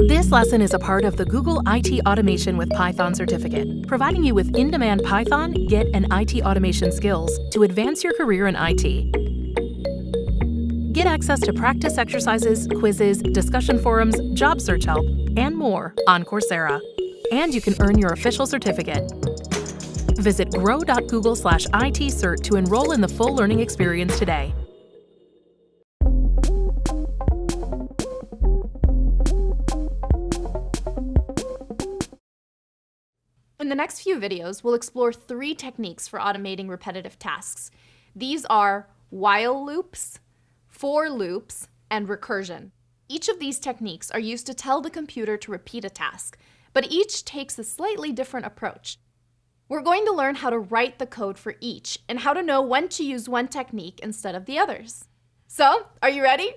This lesson is a part of the Google IT Automation with Python certificate, providing you with in-demand Python, Git, and IT automation skills to advance your career in IT. Get access to practice exercises, quizzes, discussion forums, job search help, and more on Coursera. And you can earn your official certificate. Visit grow.google/itcert to enroll in the full learning experience today. In the next few videos, we'll explore 3 techniques for automating repetitive tasks. These are while loops, for loops, and recursion. Each of these techniques are used to tell the computer to repeat a task, but each takes a slightly different approach. We're going to learn how to write the code for each and how to know when to use one technique instead of the others. So, are you ready?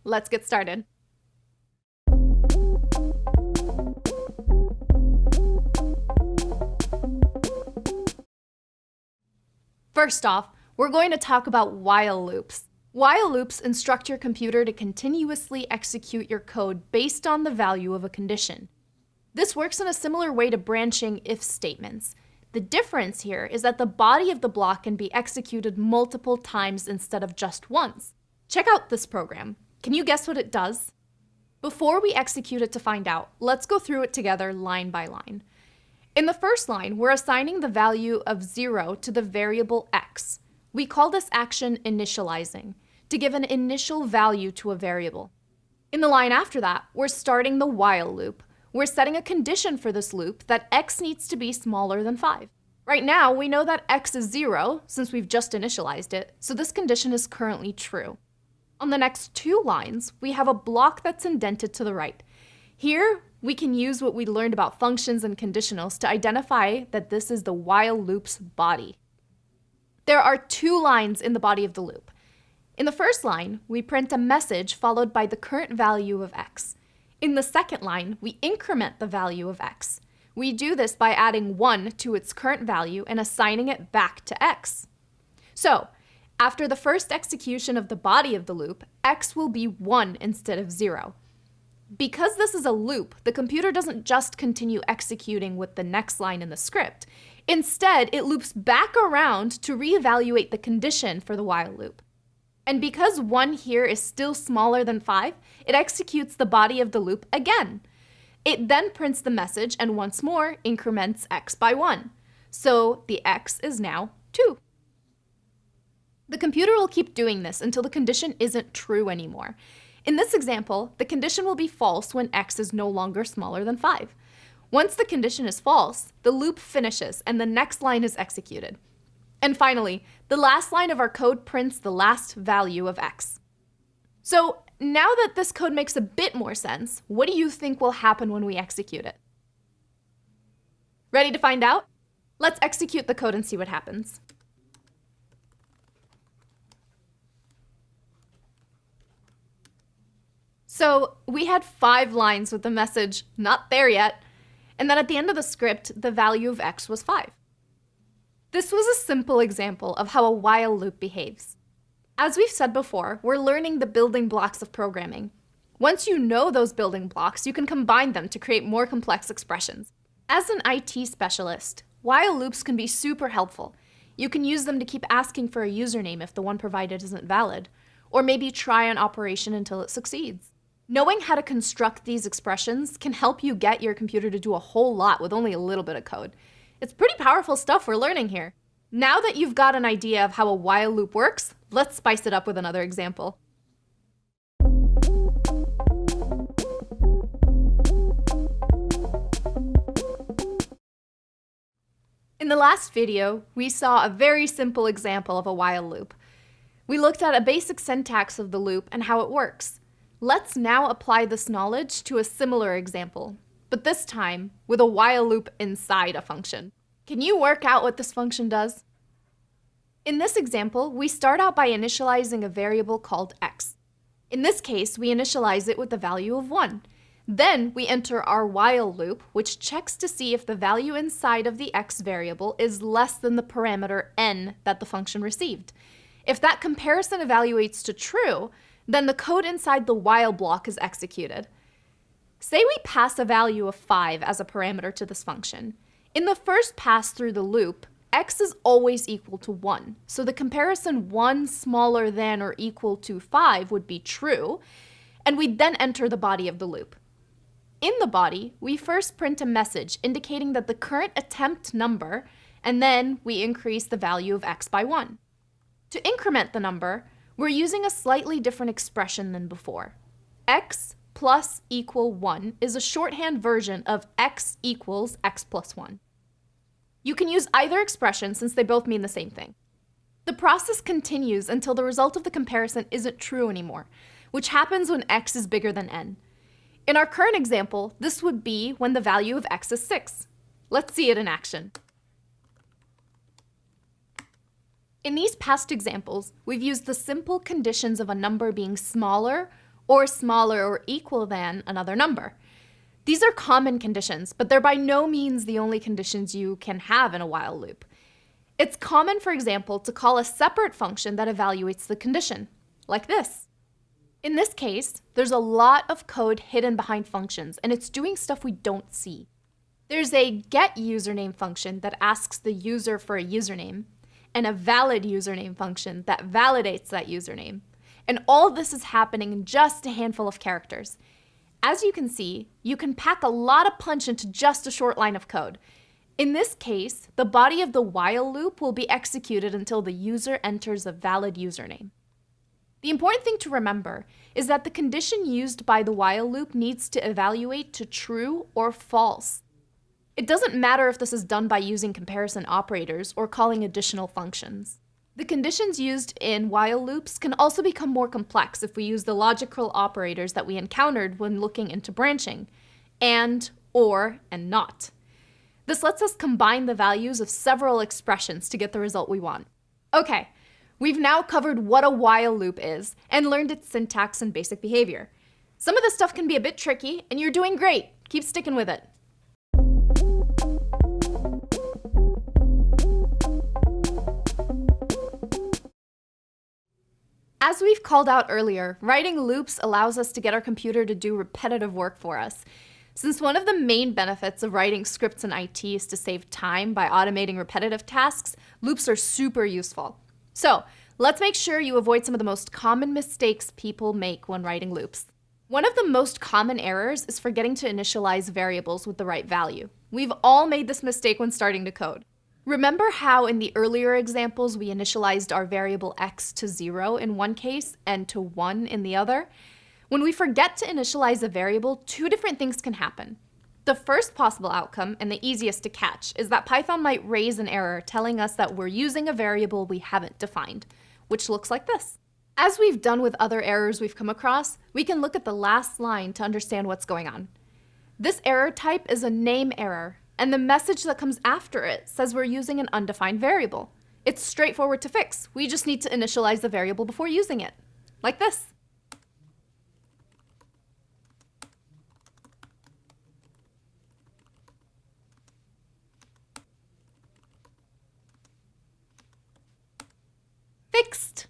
Let's get started. First off, we're going to talk about while loops. While loops instruct your computer to continuously execute your code based on the value of a condition. This works in a similar way to branching if statements. The difference here is that the body of the block can be executed multiple times instead of just once. Check out this program. Can you guess what it does? Before we execute it to find out, let's go through it together line by line. In the first line, we're assigning the value of 0 to the variable x. We call this action initializing, to give an initial value to a variable. In the line after that, we're starting the while loop. We're setting a condition for this loop that x needs to be smaller than 5. Right now, we know that x is 0, since we've just initialized it, so this condition is currently true. On the next 2 lines, we have a block that's indented to the right. Here, we can use what we learned about functions and conditionals to identify that this is the while loop's body. There are 2 lines in the body of the loop. In the first line, we print a message followed by the current value of x. In the second line, we increment the value of x. We do this by adding 1 to its current value and assigning it back to x. So, after the first execution of the body of the loop, x will be 1 instead of 0. Because this is a loop, the computer doesn't just continue executing with the next line in the script. Instead, it loops back around to reevaluate the condition for the while loop. And because 1 here is still smaller than 5, it executes the body of the loop again. It then prints the message and once more increments x by 1. So the x is now 2. The computer will keep doing this until the condition isn't true anymore. In this example, the condition will be false when x is no longer smaller than 5. Once the condition is false, the loop finishes and the next line is executed. And finally, the last line of our code prints the last value of x. So now that this code makes a bit more sense, what do you think will happen when we execute it? Ready to find out? Let's execute the code and see what happens. So we had 5 lines with the message, "not there yet," and then at the end of the script, the value of x was 5. This was a simple example of how a while loop behaves. As we've said before, we're learning the building blocks of programming. Once you know those building blocks, you can combine them to create more complex expressions. As an IT specialist, while loops can be super helpful. You can use them to keep asking for a username if the one provided isn't valid, or maybe try an operation until it succeeds. Knowing how to construct these expressions can help you get your computer to do a whole lot with only a little bit of code. It's pretty powerful stuff we're learning here. Now that you've got an idea of how a while loop works, let's spice it up with another example. In the last video, we saw a very simple example of a while loop. We looked at a basic syntax of the loop and how it works. Let's now apply this knowledge to a similar example, but this time with a while loop inside a function. Can you work out what this function does? In this example, we start out by initializing a variable called x. In this case, we initialize it with the value of 1. Then we enter our while loop, which checks to see if the value inside of the x variable is less than the parameter n that the function received. If that comparison evaluates to true, then the code inside the while block is executed. Say we pass a value of 5 as a parameter to this function. In the first pass through the loop, x is always equal to 1, so the comparison 1 smaller than or equal to 5 would be true, and we'd then enter the body of the loop. In the body, we first print a message indicating that the current attempt number, and then we increase the value of x by 1. To increment the number, we're using a slightly different expression than before. X plus equal 1 is a shorthand version of x equals x plus 1. You can use either expression since they both mean the same thing. The process continues until the result of the comparison isn't true anymore, which happens when x is bigger than n. In our current example, this would be when the value of x is 6. Let's see it in action. In these past examples, we've used the simple conditions of a number being smaller or equal than another number. These are common conditions, but they're by no means the only conditions you can have in a while loop. It's common, for example, to call a separate function that evaluates the condition, like this. In this case, there's a lot of code hidden behind functions, and it's doing stuff we don't see. There's a getUsername function that asks the user for a username, and a valid username function that validates that username. And all this is happening in just a handful of characters. As you can see, you can pack a lot of punch into just a short line of code. In this case, the body of the while loop will be executed until the user enters a valid username. The important thing to remember is that the condition used by the while loop needs to evaluate to true or false. It doesn't matter if this is done by using comparison operators or calling additional functions. The conditions used in while loops can also become more complex if we use the logical operators that we encountered when looking into branching, and, or, and not. This lets us combine the values of several expressions to get the result we want. Okay, we've now covered what a while loop is and learned its syntax and basic behavior. Some of this stuff can be a bit tricky, and you're doing great. Keep sticking with it. As we've called out earlier, writing loops allows us to get our computer to do repetitive work for us. Since one of the main benefits of writing scripts in IT is to save time by automating repetitive tasks, loops are super useful. So, let's make sure you avoid some of the most common mistakes people make when writing loops. One of the most common errors is forgetting to initialize variables with the right value. We've all made this mistake when starting to code. Remember how in the earlier examples we initialized our variable x to 0 in one case and to 1 in the other? When we forget to initialize a variable, two different things can happen. The first possible outcome, and the easiest to catch, is that Python might raise an error telling us that we're using a variable we haven't defined, which looks like this. As we've done with other errors we've come across, we can look at the last line to understand what's going on. This error type is a name error, and the message that comes after it says we're using an undefined variable. It's straightforward to fix. We just need to initialize the variable before using it, like this. Fixed.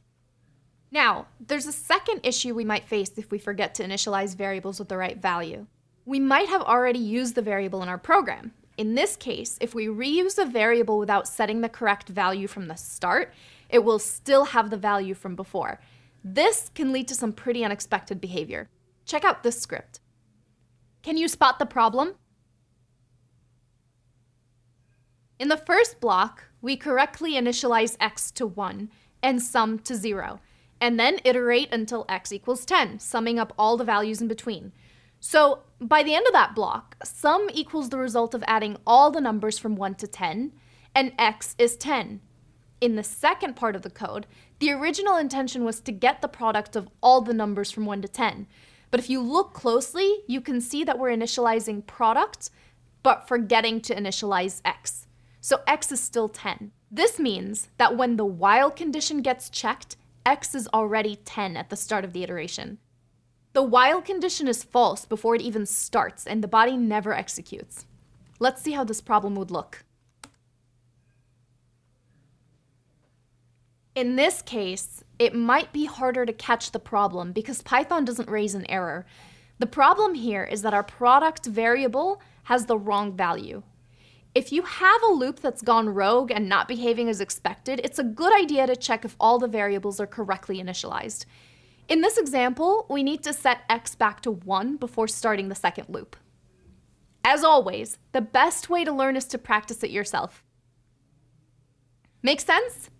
Now, there's a second issue we might face if we forget to initialize variables with the right value. We might have already used the variable in our program. In this case, if we reuse a variable without setting the correct value from the start, it will still have the value from before. This can lead to some pretty unexpected behavior. Check out this script. Can you spot the problem? In the first block, we correctly initialize x to 1 and sum to 0, and then iterate until x equals 10, summing up all the values in between. So by the end of that block, sum equals the result of adding all the numbers from 1 to 10, and x is 10. In the second part of the code, the original intention was to get the product of all the numbers from 1 to 10. But if you look closely, you can see that we're initializing product, but forgetting to initialize x. So x is still 10. This means that when the while condition gets checked, x is already 10 at the start of the iteration. The while condition is false before it even starts, and the body never executes. Let's see how this problem would look. In this case, it might be harder to catch the problem because Python doesn't raise an error, The problem here is that our product variable has the wrong value. If you have a loop that's gone rogue and not behaving as expected, it's a good idea to check if all the variables are correctly initialized. In this example, we need to set x back to 1 before starting the second loop. As always, the best way to learn is to practice it yourself. Make sense?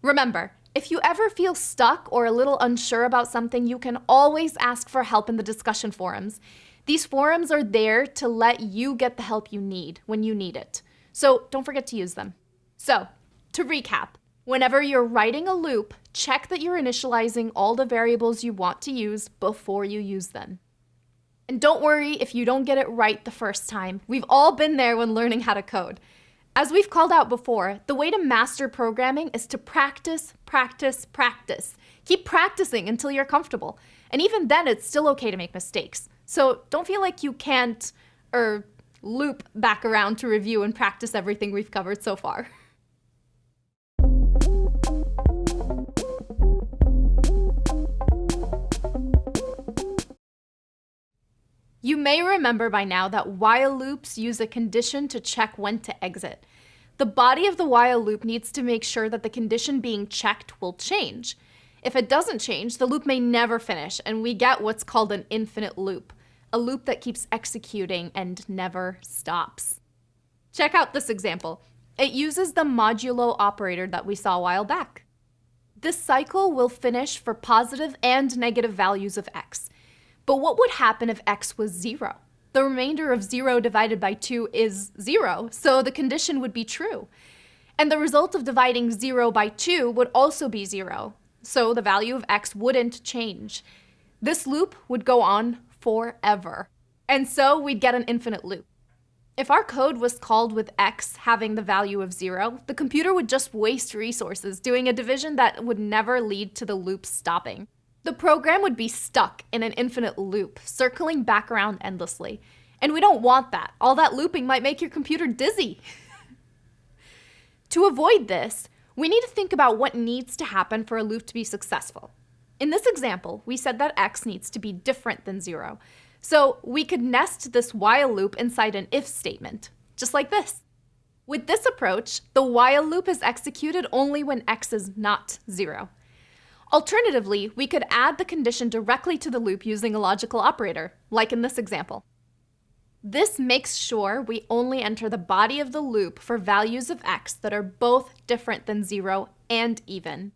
Remember, if you ever feel stuck or a little unsure about something, you can always ask for help in the discussion forums. These forums are there to let you get the help you need when you need it. So don't forget to use them. So, to recap, whenever you're writing a loop, check that you're initializing all the variables you want to use before you use them. And don't worry if you don't get it right the first time. We've all been there when learning how to code. As we've called out before, the way to master programming is to practice, practice, practice. Keep practicing until you're comfortable. And even then, it's still okay to make mistakes. So don't feel like you can't, loop back around to review and practice everything we've covered so far. You may remember by now that while loops use a condition to check when to exit. The body of the while loop needs to make sure that the condition being checked will change. If it doesn't change, the loop may never finish, and we get what's called an infinite loop, a loop that keeps executing and never stops. Check out this example. It uses the modulo operator that we saw a while back. This cycle will finish for positive and negative values of x. But what would happen if x was 0? The remainder of 0 divided by 2 is 0, so the condition would be true. And the result of dividing 0 by 2 would also be 0, so the value of x wouldn't change. This loop would go on forever, and so we'd get an infinite loop. If our code was called with x having the value of 0, the computer would just waste resources doing a division that would never lead to the loop stopping. The program would be stuck in an infinite loop, circling back around endlessly. And we don't want that. All that looping might make your computer dizzy. To avoid this, we need to think about what needs to happen for a loop to be successful. In this example, we said that x needs to be different than 0. So we could nest this while loop inside an if statement, just like this. With this approach, the while loop is executed only when x is not 0. Alternatively, we could add the condition directly to the loop using a logical operator, like in this example. This makes sure we only enter the body of the loop for values of x that are both different than 0 and even.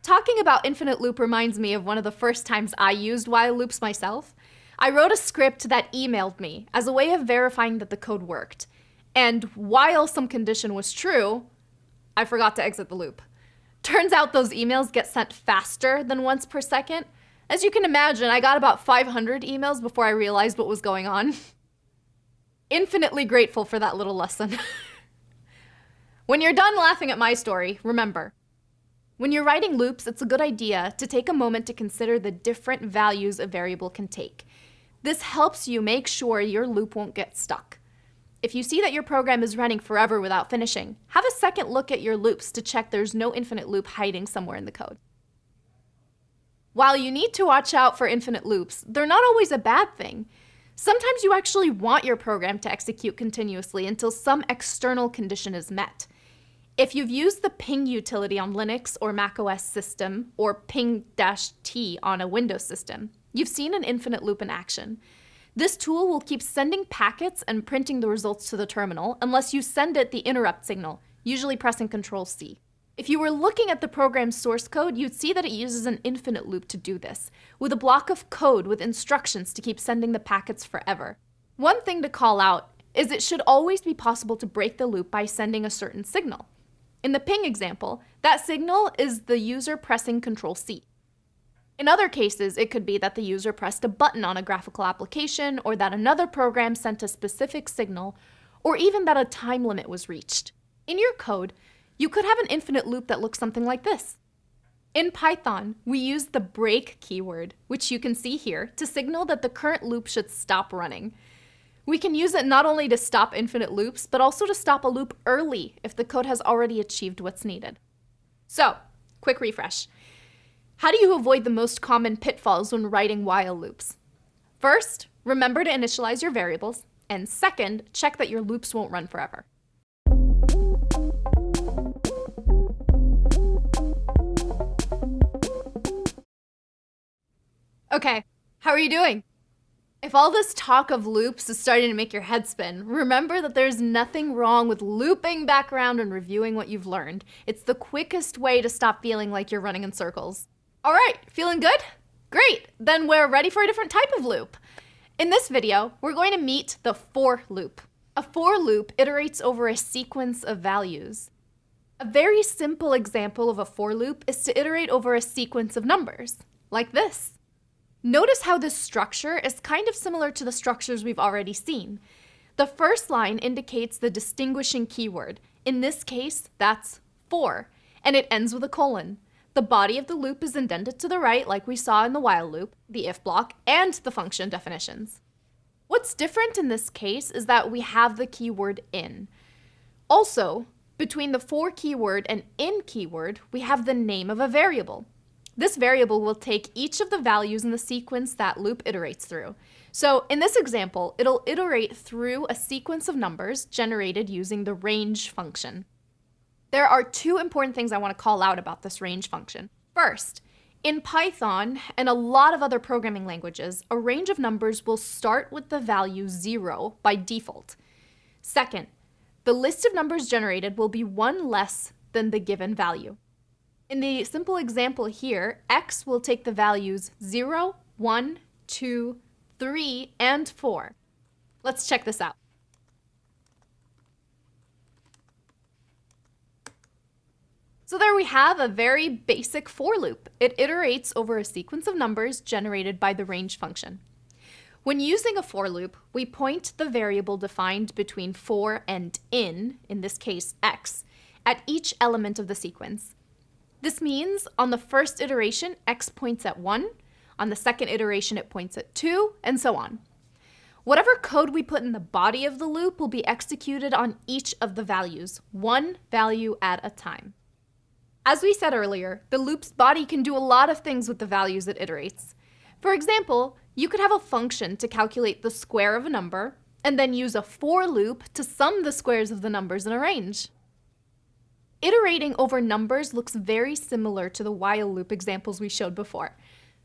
Talking about infinite loop reminds me of one of the first times I used while loops myself. I wrote a script that emailed me as a way of verifying that the code worked. And while some condition was true, I forgot to exit the loop. Turns out those emails get sent faster than once per second. As you can imagine, I got about 500 emails before I realized what was going on. Infinitely grateful for that little lesson. When you're done laughing at my story, remember, when you're writing loops, it's a good idea to take a moment to consider the different values a variable can take. This helps you make sure your loop won't get stuck. If you see that your program is running forever without finishing, have a second look at your loops to check there's no infinite loop hiding somewhere in the code. While you need to watch out for infinite loops, they're not always a bad thing. Sometimes you actually want your program to execute continuously until some external condition is met. If you've used the ping utility on Linux or macOS system, or ping-t on a Windows system, you've seen an infinite loop in action. This tool will keep sending packets and printing the results to the terminal unless you send it the interrupt signal, usually pressing Ctrl-C. If you were looking at the program's source code, you'd see that it uses an infinite loop to do this, with a block of code with instructions to keep sending the packets forever. One thing to call out is it should always be possible to break the loop by sending a certain signal. In the ping example, that signal is the user pressing Ctrl-C. In other cases, it could be that the user pressed a button on a graphical application, or that another program sent a specific signal, or even that a time limit was reached. In your code, you could have an infinite loop that looks something like this. In Python, we use the break keyword, which you can see here, to signal that the current loop should stop running. We can use it not only to stop infinite loops, but also to stop a loop early if the code has already achieved what's needed. So, quick refresh. How do you avoid the most common pitfalls when writing while loops? First, remember to initialize your variables, and second, check that your loops won't run forever. Okay, how are you doing? If all this talk of loops is starting to make your head spin, remember that there's nothing wrong with looping back around and reviewing what you've learned. It's the quickest way to stop feeling like you're running in circles. All right, feeling good? Great, then we're ready for a different type of loop. In this video, we're going to meet the for loop. A for loop iterates over a sequence of values. A very simple example of a for loop is to iterate over a sequence of numbers, like this. Notice how this structure is kind of similar to the structures we've already seen. The first line indicates the distinguishing keyword. In this case, that's for, and it ends with a colon. The body of the loop is indented to the right, like we saw in the while loop, the if block, and the function definitions. What's different in this case is that we have the keyword in. Also, between the for keyword and in keyword, we have the name of a variable. This variable will take each of the values in the sequence that loop iterates through. So in this example, it'll iterate through a sequence of numbers generated using the range function. There are two important things I want to call out about this range function. First, in Python and a lot of other programming languages, a range of numbers will start with the value 0 by default. Second, the list of numbers generated will be one less than the given value. In the simple example here, x will take the values 0, 1, 2, 3, and 4. Let's check this out. So there we have a very basic for loop. It iterates over a sequence of numbers generated by the range function. When using a for loop, we point the variable defined between for and in this case x, at each element of the sequence. This means on the first iteration, x points at 1, on the second iteration it points at 2, and so on. Whatever code we put in the body of the loop will be executed on each of the values, one value at a time. As we said earlier, the loop's body can do a lot of things with the values it iterates. For example, you could have a function to calculate the square of a number, and then use a for loop to sum the squares of the numbers in a range. Iterating over numbers looks very similar to the while loop examples we showed before.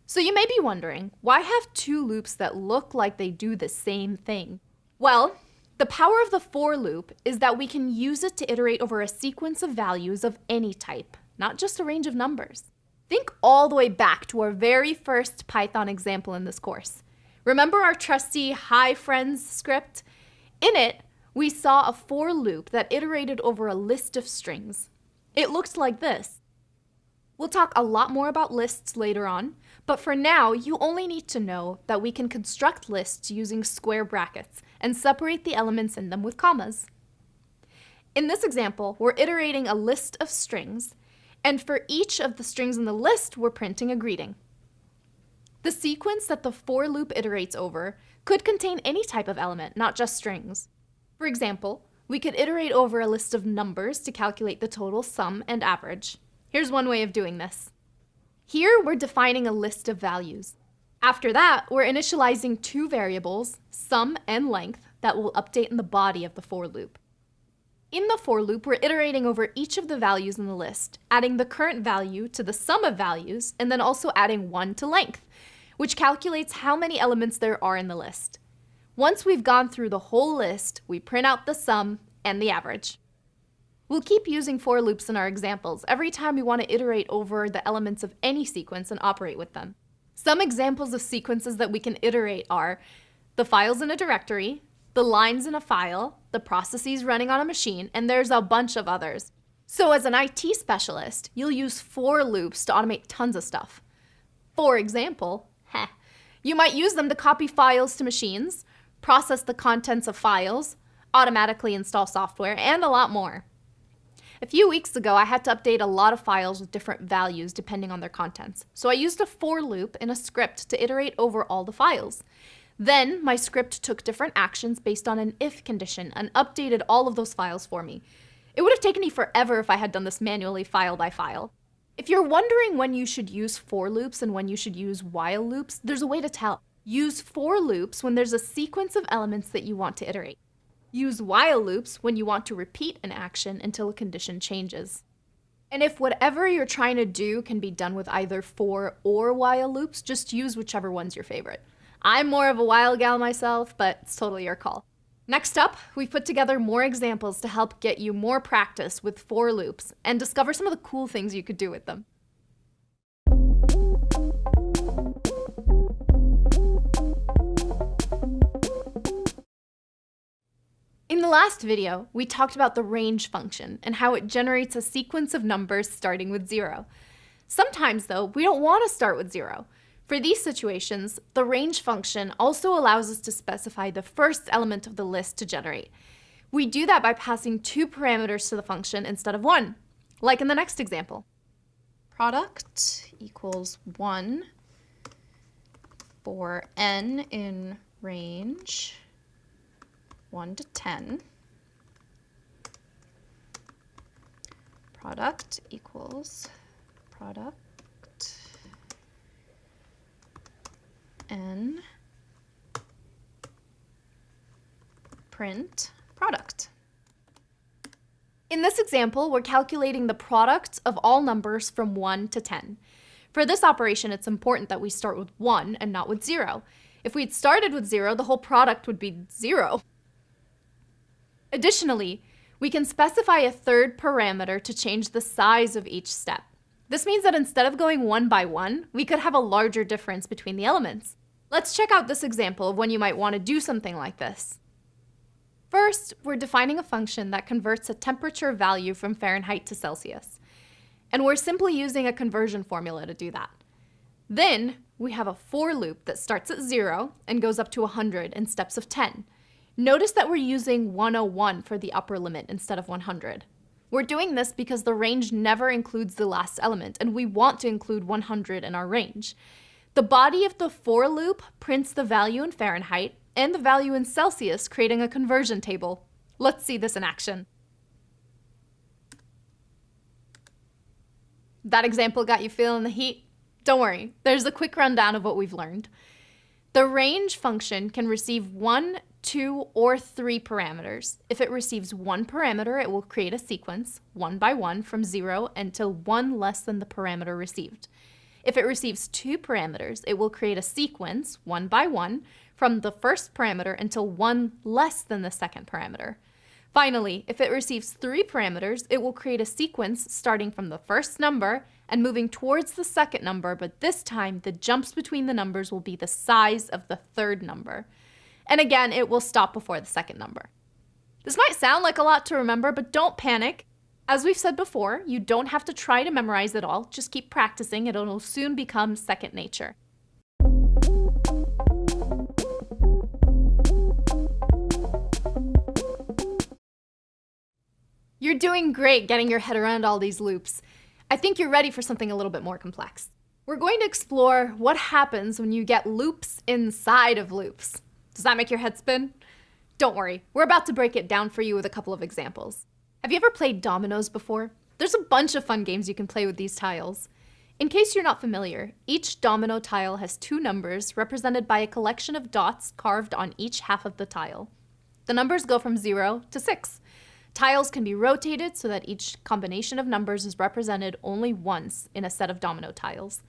So you may be wondering, why have two loops that look like they do the same thing? Well, the power of the for loop is that we can use it to iterate over a sequence of values of any type, not just a range of numbers. Think all the way back to our very first Python example in this course. Remember our trusty hi friends script? In it, we saw a for loop that iterated over a list of strings. It looked like this. We'll talk a lot more about lists later on, but for now, you only need to know that we can construct lists using square brackets and separate the elements in them with commas. In this example, we're iterating a list of strings, and for each of the strings in the list, we're printing a greeting. The sequence that the for loop iterates over could contain any type of element, not just strings. For example, we could iterate over a list of numbers to calculate the total sum and average. Here's one way of doing this. Here, we're defining a list of values. After that, we're initializing two variables, sum and length, that will update in the body of the for loop. In the for loop, we're iterating over each of the values in the list, adding the current value to the sum of values, and then also adding 1 to length, which calculates how many elements there are in the list. Once we've gone through the whole list, we print out the sum and the average. We'll keep using for loops in our examples every time we want to iterate over the elements of any sequence and operate with them. Some examples of sequences that we can iterate are the files in a directory, the lines in a file, the processes running on a machine, and there's a bunch of others. So as an IT specialist, you'll use for loops to automate tons of stuff. For example, you might use them to copy files to machines, process the contents of files, automatically install software, and a lot more. A few weeks ago, I had to update a lot of files with different values depending on their contents. So I used a for loop in a script to iterate over all the files. Then my script took different actions based on an if condition and updated all of those files for me. It would have taken me forever if I had done this manually file by file. If you're wondering when you should use for loops and when you should use while loops, there's a way to tell. Use for loops when there's a sequence of elements that you want to iterate. Use while loops when you want to repeat an action until a condition changes. And if whatever you're trying to do can be done with either for or while loops, just use whichever one's your favorite. I'm more of a while gal myself, but it's totally your call. Next up, we've put together more examples to help get you more practice with for loops and discover some of the cool things you could do with them. In the last video, we talked about the range function and how it generates a sequence of numbers starting with 0. Sometimes, though, we don't want to start with 0. For these situations, the range function also allows us to specify the first element of the list to generate. We do that by passing 2 parameters to the function instead of 1, like in the next example. Product equals 1 for n in range 1 to 10. Product equals product n print product. In this example, we're calculating the product of all numbers from 1 to 10. For this operation, it's important that we start with 1 and not with 0. If we'd started with 0, the whole product would be 0. Additionally, we can specify a third parameter to change the size of each step. This means that instead of going 1 by 1, we could have a larger difference between the elements. Let's check out this example of when you might want to do something like this. First, we're defining a function that converts a temperature value from Fahrenheit to Celsius. And we're simply using a conversion formula to do that. Then, we have a for loop that starts at 0 and goes up to 100 in steps of 10. Notice that we're using 101 for the upper limit instead of 100. We're doing this because the range never includes the last element, and we want to include 100 in our range. The body of the for loop prints the value in Fahrenheit and the value in Celsius, creating a conversion table. Let's see this in action. That example got you feeling the heat? Don't worry, there's a quick rundown of what we've learned. The range function can receive 1, 2, or 3 parameters. If it receives 1 parameter, it will create a sequence, 1 by 1, from 0 until 1 less than the parameter received. If it receives 2 parameters, it will create a sequence, 1 by 1, from the first parameter until 1 less than the second parameter. Finally, if it receives 3 parameters, it will create a sequence starting from the first number and moving towards the second number, but this time the jumps between the numbers will be the size of the third number. And again, it will stop before the second number. This might sound like a lot to remember, but don't panic. As we've said before, you don't have to try to memorize it all, just keep practicing and it'll soon become second nature. You're doing great getting your head around all these loops. I think you're ready for something a little bit more complex. We're going to explore what happens when you get loops inside of loops. Does that make your head spin? Don't worry, we're about to break it down for you with a couple of examples. Have you ever played dominoes before? There's a bunch of fun games you can play with these tiles. In case you're not familiar, each domino tile has 2 numbers represented by a collection of dots carved on each half of the tile. The numbers go from 0 to 6. Tiles can be rotated so that each combination of numbers is represented only once in a set of domino tiles.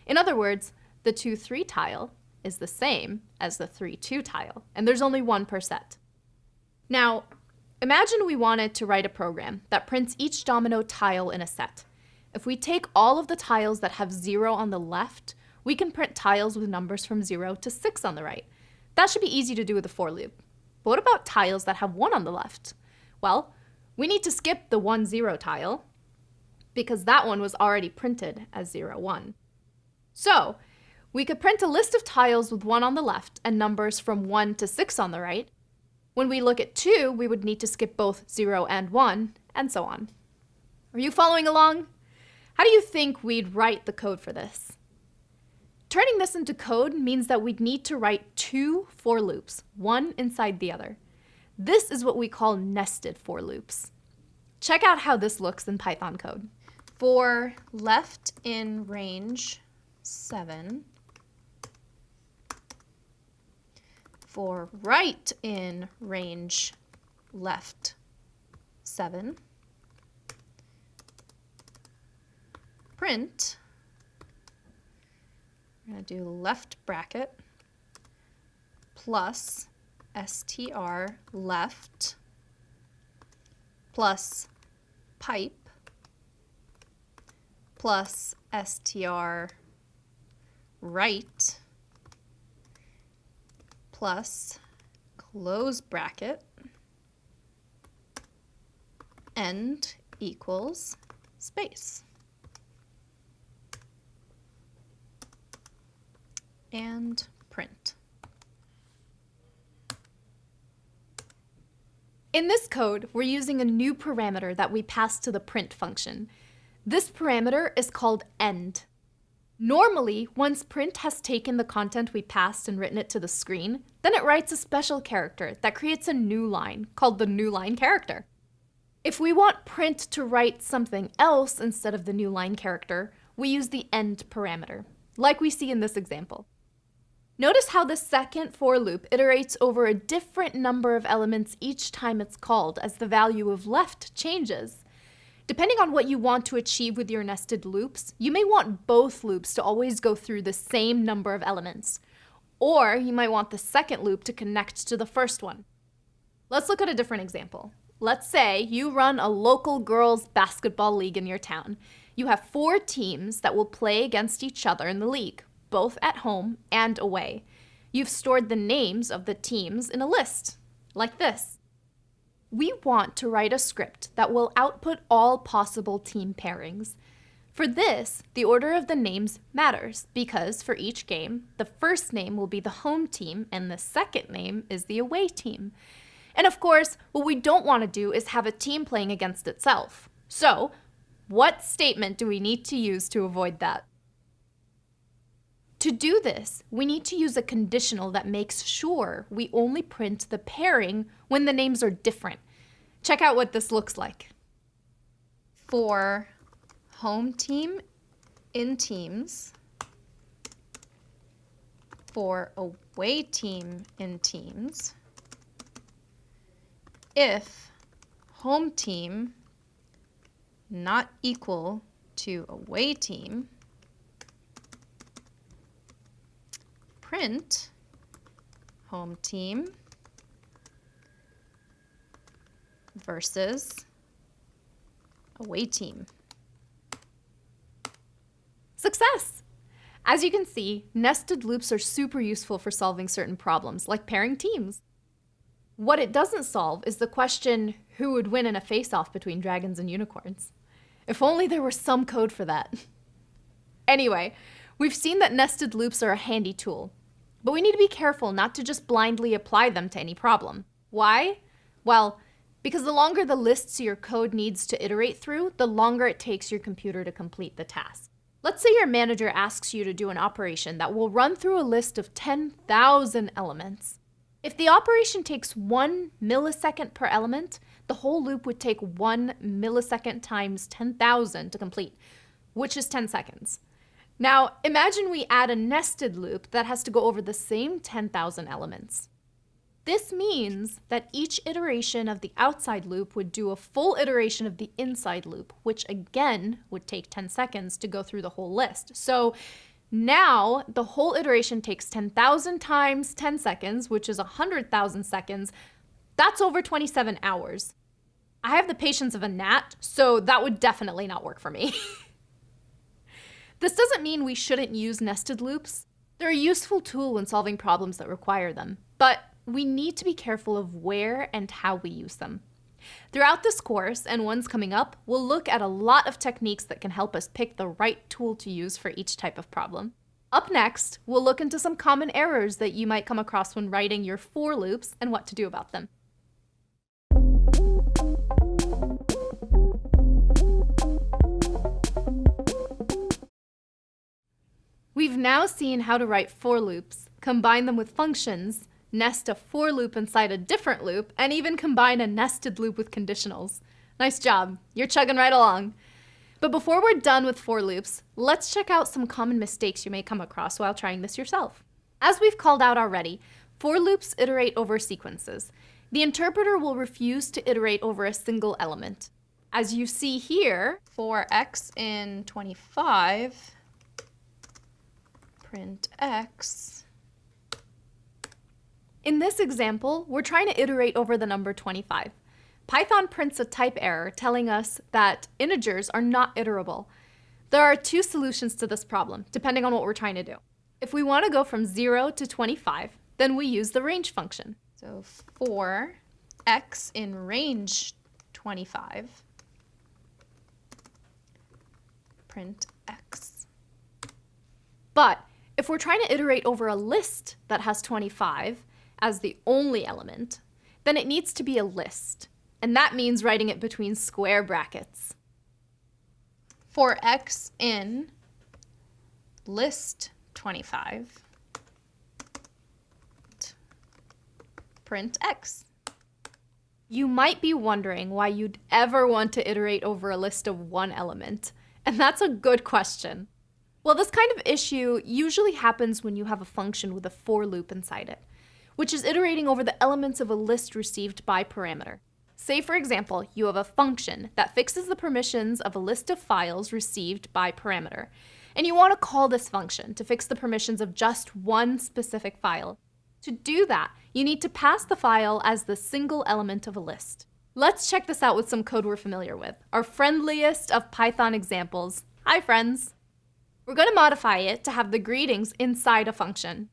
In other words, the 2-3 tile is the same as the 3-2 tile, and there's only 1 per set. Now, imagine we wanted to write a program that prints each domino tile in a set. If we take all of the tiles that have 0 on the left, we can print tiles with numbers from 0 to 6 on the right. That should be easy to do with a for loop. But what about tiles that have 1 on the left? Well, we need to skip the 1-0 tile because that one was already printed as 0-1. So, we could print a list of tiles with 1 on the left and numbers from 1 to 6 on the right. When we look at 2, we would need to skip both 0 and 1, and so on. Are you following along? How do you think we'd write the code for this? Turning this into code means that we'd need to write 2 for loops, one inside the other. This is what we call nested for loops. Check out how this looks in Python code. For left in range 7, For right in range left 7, print, we're going to do left bracket plus str left plus pipe plus str right plus close bracket end equals space. And print. In this code, we're using a new parameter that we pass to the print function. This parameter is called end. Normally, once print has taken the content we passed and written it to the screen, then it writes a special character that creates a new line called the new line character. If we want print to write something else instead of the new line character, we use the end parameter, like we see in this example. Notice how the second for loop iterates over a different number of elements each time it's called as the value of left changes. Depending on what you want to achieve with your nested loops, you may want both loops to always go through the same number of elements. Or you might want the second loop to connect to the first one. Let's look at a different example. Let's say you run a local girls' basketball league in your town. You have 4 teams that will play against each other in the league, both at home and away. You've stored the names of the teams in a list, like this. We want to write a script that will output all possible team pairings. For this, the order of the names matters because for each game, the first name will be the home team and the second name is the away team. And of course, what we don't want to do is have a team playing against itself. So, what statement do we need to use to avoid that? To do this, we need to use a conditional that makes sure we only print the pairing when the names are different. Check out what this looks like. For home team in teams, for away team in teams, if home team not equal to away team, print home team versus away team. Success! As you can see, nested loops are super useful for solving certain problems, like pairing teams. What it doesn't solve is the question, who would win in a face-off between dragons and unicorns? If only there were some code for that. Anyway, we've seen that nested loops are a handy tool, but we need to be careful not to just blindly apply them to any problem. Why? Well, because the longer the lists your code needs to iterate through, the longer it takes your computer to complete the task. Let's say your manager asks you to do an operation that will run through a list of 10,000 elements. If the operation takes 1 millisecond per element, the whole loop would take 1 millisecond times 10,000 to complete, which is 10 seconds. Now, imagine we add a nested loop that has to go over the same 10,000 elements. This means that each iteration of the outside loop would do a full iteration of the inside loop, which again would take 10 seconds to go through the whole list. So now the whole iteration takes 10,000 times 10 seconds, which is 100,000 seconds. That's over 27 hours. I have the patience of a gnat, so that would definitely not work for me. This doesn't mean we shouldn't use nested loops. They're a useful tool when solving problems that require them, but we need to be careful of where and how we use them. Throughout this course, and ones coming up, we'll look at a lot of techniques that can help us pick the right tool to use for each type of problem. Up next, we'll look into some common errors that you might come across when writing your for loops and what to do about them. We've now seen how to write for loops, combine them with functions, nest a for loop inside a different loop, and even combine a nested loop with conditionals. Nice job, you're chugging right along. But before we're done with for loops, let's check out some common mistakes you may come across while trying this yourself. As we've called out already, For loops iterate over sequences. The interpreter will refuse to iterate over a single element. As you see here, for x in 25, print x. In this example, we're trying to iterate over the number 25. Python prints a type error telling us that integers are not iterable. There are two solutions to this problem, depending on what we're trying to do. If we want to go from 0 to 25, then we use the range function. So for x in range 25, print x. But if we're trying to iterate over a list that has 25 as the only element, then it needs to be a list. And that means writing it between square brackets. For x in list 25, print x. You might be wondering why you'd ever want to iterate over a list of one element. And that's a good question. Well, this kind of issue usually happens when you have a function with a for loop inside it, which is iterating over the elements of a list received by parameter. Say, for example, you have a function that fixes the permissions of a list of files received by parameter, and you want to call this function to fix the permissions of just one specific file. To do that, you need to pass the file as the single element of a list. Let's check this out with some code we're familiar with, our friendliest of Python examples. Hi, friends. We're going to modify it to have the greetings inside a function.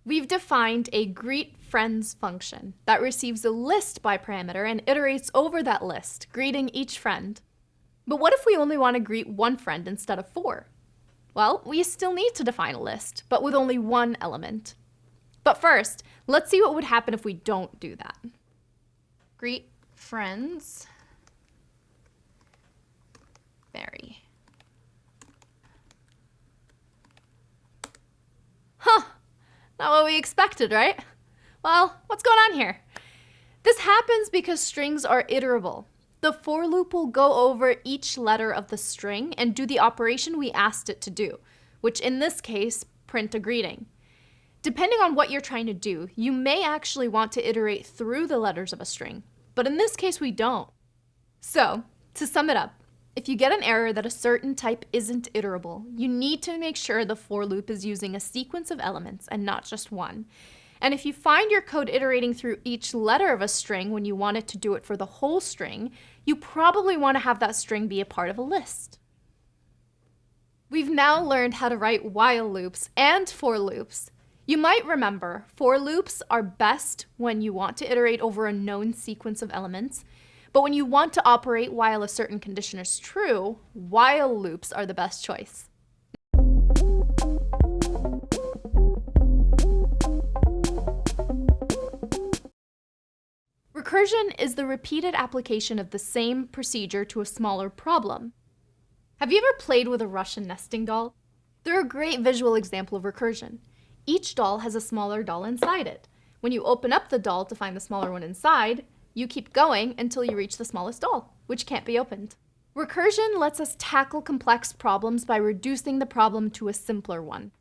We've defined a greetFriends function that receives a list by parameter and iterates over that list, greeting each friend. But what if we only want to greet one friend instead of 4? Well, we still need to define a list, but with only one element. But first, let's see what would happen if we don't do that. Greet friends vary. Huh, not what we expected, right? Well, what's going on here? This happens because strings are iterable. The for loop will go over each letter of the string and do the operation we asked it to do, which in this case, print a greeting. Depending on what you're trying to do, you may actually want to iterate through the letters of a string, but in this case we don't. So, to sum it up, if you get an error that a certain type isn't iterable, you need to make sure the for loop is using a sequence of elements and not just one. And if you find your code iterating through each letter of a string when you want it to do it for the whole string, you probably want to have that string be a part of a list. We've now learned how to write while loops and for loops. You might remember, for loops are best when you want to iterate over a known sequence of elements, but when you want to operate while a certain condition is true, while loops are the best choice. Recursion is the repeated application of the same procedure to a smaller problem. Have you ever played with a Russian nesting doll? They're a great visual example of recursion. Each doll has a smaller doll inside it. When you open up the doll to find the smaller one inside, you keep going until you reach the smallest doll, which can't be opened. Recursion lets us tackle complex problems by reducing the problem to a simpler one.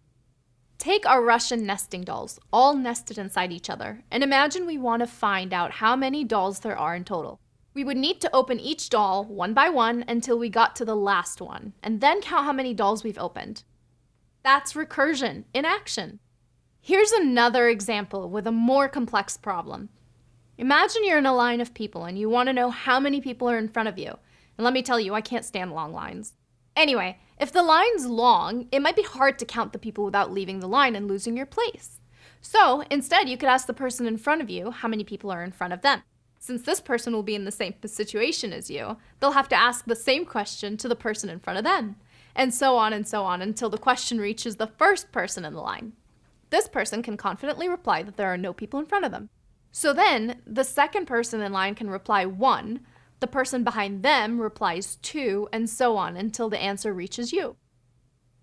Take our Russian nesting dolls, all nested inside each other, and imagine we want to find out how many dolls there are in total. We would need to open each doll one by one until we got to the last one, and then count how many dolls we've opened. That's recursion in action. Here's another example with a more complex problem. Imagine you're in a line of people and you want to know how many people are in front of you. And let me tell you, I can't stand long lines. Anyway, if the line's long, it might be hard to count the people without leaving the line and losing your place. So instead, you could ask the person in front of you how many people are in front of them. Since this person will be in the same situation as you, they'll have to ask the same question to the person in front of them. And so on until the question reaches the first person in the line. This person can confidently reply that there are no people in front of them. So then, the second person in line can reply 1, the person behind them replies 2, and so on until the answer reaches you.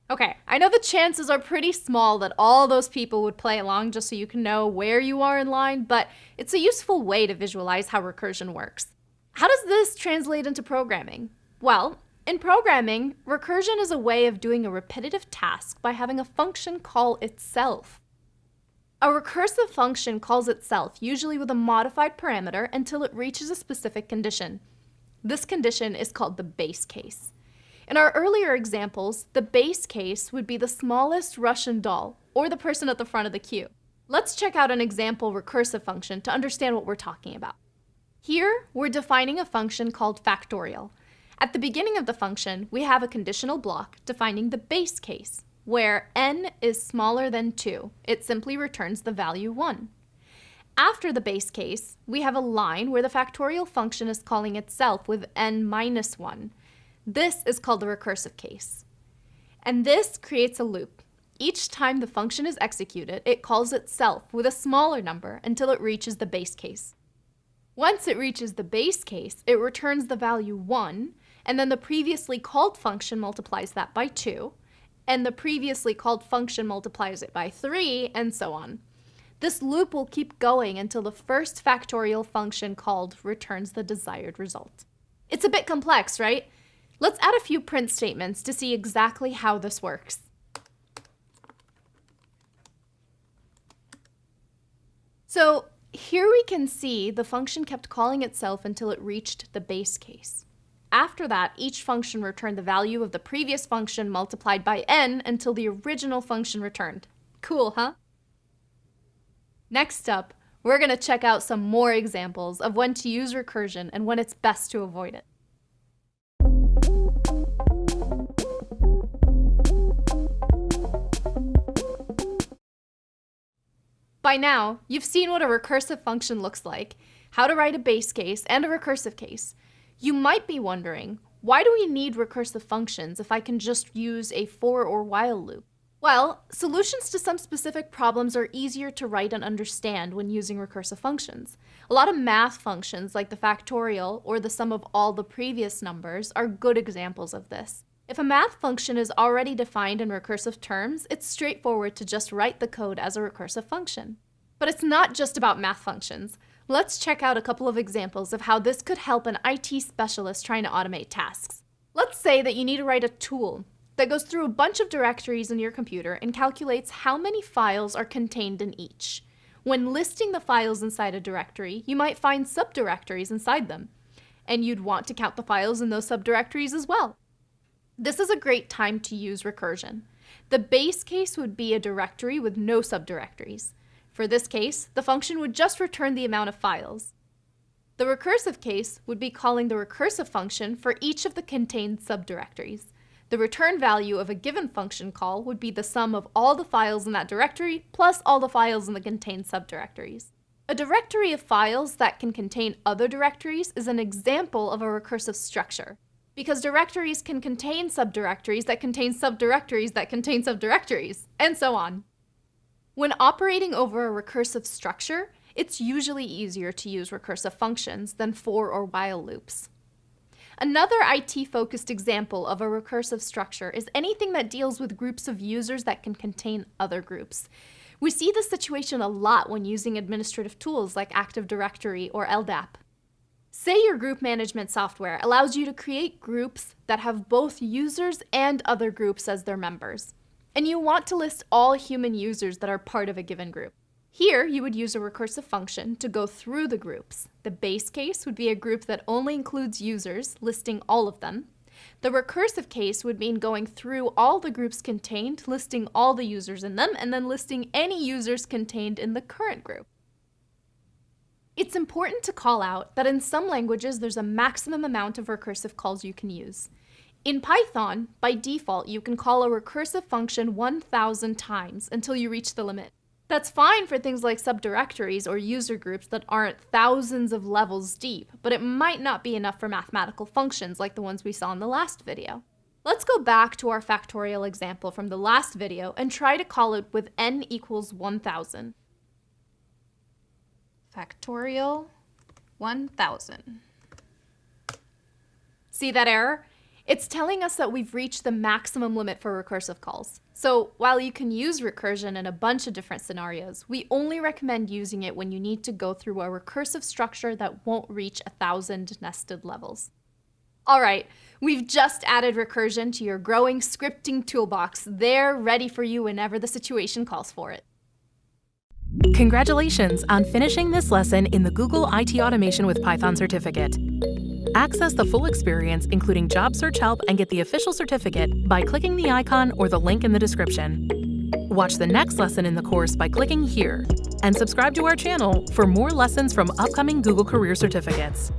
Okay, I know the chances are pretty small that all those people would play along just so you can know where you are in line, but it's a useful way to visualize how recursion works. How does this translate into programming? Well, in programming, recursion is a way of doing a repetitive task by having a function call itself. A recursive function calls itself, usually with a modified parameter, until it reaches a specific condition. This condition is called the base case. In our earlier examples, the base case would be the smallest Russian doll, or the person at the front of the queue. Let's check out an example recursive function to understand what we're talking about. Here, we're defining a function called factorial. At the beginning of the function, we have a conditional block defining the base case, where n is smaller than 2. It simply returns the value 1. After the base case, we have a line where the factorial function is calling itself with n minus 1. This is called the recursive case. And this creates a loop. Each time the function is executed, it calls itself with a smaller number until it reaches the base case. Once it reaches the base case, it returns the value 1, and then the previously called function multiplies that by 2, and the previously called function multiplies it by 3, and so on. This loop will keep going until the first factorial function called returns the desired result. It's a bit complex, right? Let's add a few print statements to see exactly how this works. So here we can see the function kept calling itself until it reached the base case. After that, each function returned the value of the previous function multiplied by n until the original function returned. Cool, huh? Next up, we're going to check out some more examples of when to use recursion and when it's best to avoid it. By now, you've seen what a recursive function looks like, how to write a base case and a recursive case. You might be wondering, why do we need recursive functions if I can just use a for or while loop? Well, solutions to some specific problems are easier to write and understand when using recursive functions. A lot of math functions, like the factorial or the sum of all the previous numbers, are good examples of this. If a math function is already defined in recursive terms, it's straightforward to just write the code as a recursive function. But it's not just about math functions. Let's check out a couple of examples of how this could help an IT specialist trying to automate tasks. Let's say that you need to write a tool that goes through a bunch of directories in your computer and calculates how many files are contained in each. When listing the files inside a directory, you might find subdirectories inside them, and you'd want to count the files in those subdirectories as well. This is a great time to use recursion. The base case would be a directory with no subdirectories. For this case, the function would just return the amount of files. The recursive case would be calling the recursive function for each of the contained subdirectories. The return value of a given function call would be the sum of all the files in that directory plus all the files in the contained subdirectories. A directory of files that can contain other directories is an example of a recursive structure, because directories can contain subdirectories that contain subdirectories that contain subdirectories, and so on. When operating over a recursive structure, it's usually easier to use recursive functions than for or while loops. Another IT-focused example of a recursive structure is anything that deals with groups of users that can contain other groups. We see this situation a lot when using administrative tools like Active Directory or LDAP. Say your group management software allows you to create groups that have both users and other groups as their members, and you want to list all human users that are part of a given group. Here, you would use a recursive function to go through the groups. The base case would be a group that only includes users, listing all of them. The recursive case would mean going through all the groups contained, listing all the users in them, and then listing any users contained in the current group. It's important to call out that in some languages, there's a maximum amount of recursive calls you can use. In Python, by default, you can call a recursive function 1,000 times until you reach the limit. That's fine for things like subdirectories or user groups that aren't thousands of levels deep, but it might not be enough for mathematical functions like the ones we saw in the last video. Let's go back to our factorial example from the last video and try to call it with n equals 1,000. Factorial 1,000. See that error? It's telling us that we've reached the maximum limit for recursive calls. So while you can use recursion in a bunch of different scenarios, we only recommend using it when you need to go through a recursive structure that won't reach 1,000 nested levels. All right, we've just added recursion to your growing scripting toolbox. They're ready for you whenever the situation calls for it. Congratulations on finishing this lesson in the Google IT Automation with Python certificate. Access the full experience, including job search help, and get the official certificate by clicking the icon or the link in the description. Watch the next lesson in the course by clicking here, and subscribe to our channel for more lessons from upcoming Google Career Certificates.